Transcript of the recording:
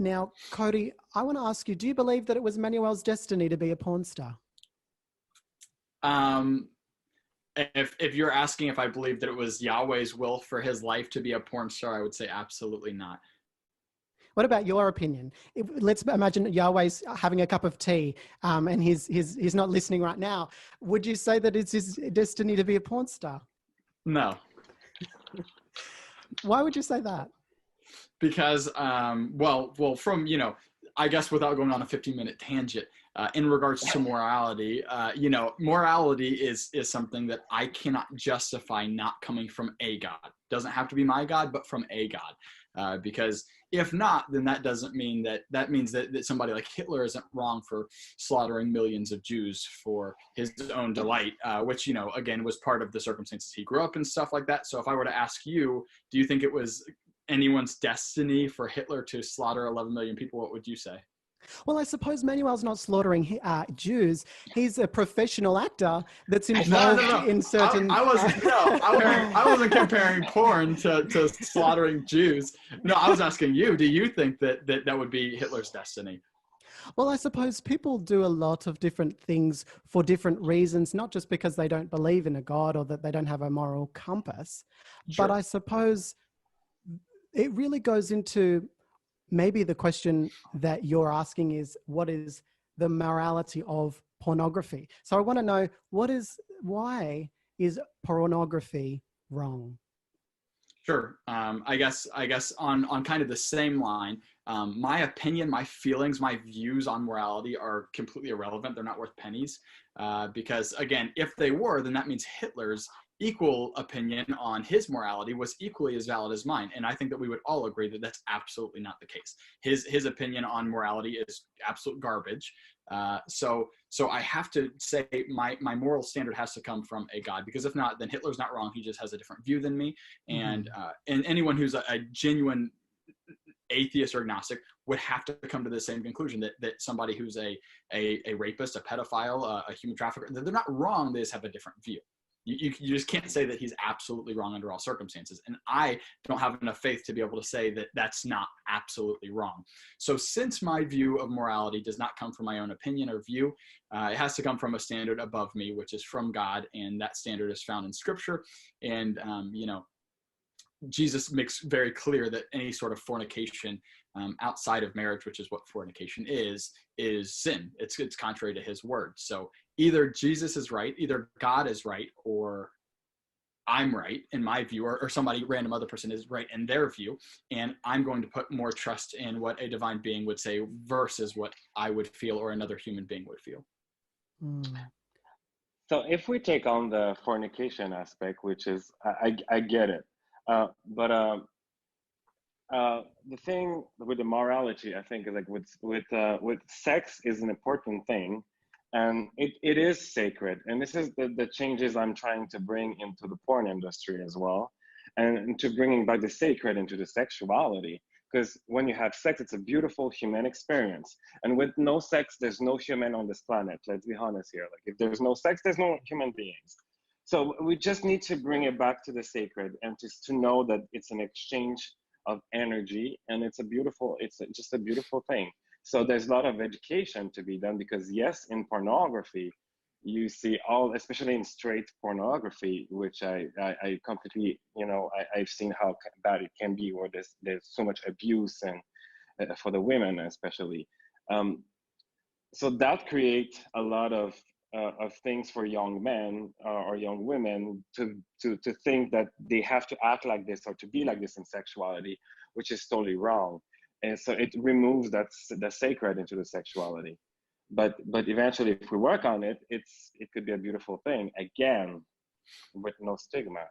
Now, Cody, I want to ask you, do you believe that it was Manuel's destiny to be a porn star? If you're asking if I believe that it was Yahweh's will for his life to be a porn star, I would say absolutely not. What about your opinion? Let's imagine Yahweh's having a cup of tea and he's not listening right now. Would you say that it's his destiny to be a porn star? No. Why would you say that? Because, well, from, I guess without going on a 15-minute tangent, in regards to morality, morality is something that I cannot justify not coming from a God. Doesn't have to be my God, but from a God. Because if not, then that doesn't mean that means that somebody like Hitler isn't wrong for slaughtering millions of Jews for his own delight, which, again, was part of the circumstances he grew up and stuff like that. So if I were to ask you, do you think it was anyone's destiny for Hitler to slaughter 11 million people, what would you say? Well, I suppose Manuel's not slaughtering Jews. He's a professional actor that's involved in certain... I wasn't comparing porn to slaughtering Jews. No, I was asking you, do you think that would be Hitler's destiny? Well, I suppose people do a lot of different things for different reasons, not just because they don't believe in a God or that they don't have a moral compass. Sure. But I suppose it really goes into maybe the question that you're asking is, what is the morality of pornography? So I want to know, why is pornography wrong? Sure. I guess on kind of the same line, my opinion, my feelings, my views on morality are completely irrelevant. They're not worth pennies. Because again, if they were, then that means Hitler's equal opinion on his morality was equally as valid as mine. And I think that we would all agree that that's absolutely not the case. His opinion on morality is absolute garbage. So I have to say my moral standard has to come from a God, because if not, then Hitler's not wrong. He just has a different view than me. And anyone who's a genuine atheist or agnostic would have to come to the same conclusion that somebody who's a rapist, a pedophile, a human trafficker, they're not wrong. They just have a different view. You just can't say that he's absolutely wrong under all circumstances. And I don't have enough faith to be able to say that that's not absolutely wrong. So since my view of morality does not come from my own opinion or view, it has to come from a standard above me, which is from God. And that standard is found in Scripture. And, Jesus makes very clear that any sort of fornication outside of marriage, which is what fornication is sin. It's contrary to his word. So either Jesus is right, either God is right, or I'm right in my view, or somebody random other person is right in their view. And I'm going to put more trust in what a divine being would say versus what I would feel or another human being would feel. So if we take on the fornication aspect, which is, I get it. But the thing with the morality, I think, like with sex is an important thing, and it is sacred. And this is the changes I'm trying to bring into the porn industry as well, and to bringing back the sacred into the sexuality. Because when you have sex, it's a beautiful human experience. And with no sex, there's no human on this planet. Let's be honest here. Like if there's no sex, there's no human beings. So we just need to bring it back to the sacred, and just to know that it's an exchange of energy, and it's just a beautiful thing. So there's a lot of education to be done, because yes, in pornography, you see especially in straight pornography, which I completely, I've seen how bad it can be, where there's so much abuse, and for the women especially. So that creates a lot of things for young men or young women to think that they have to act like this or to be like this in sexuality, which is totally wrong. And so it removes the sacred into the sexuality. But eventually, if we work on it, it could be a beautiful thing, again, with no stigma.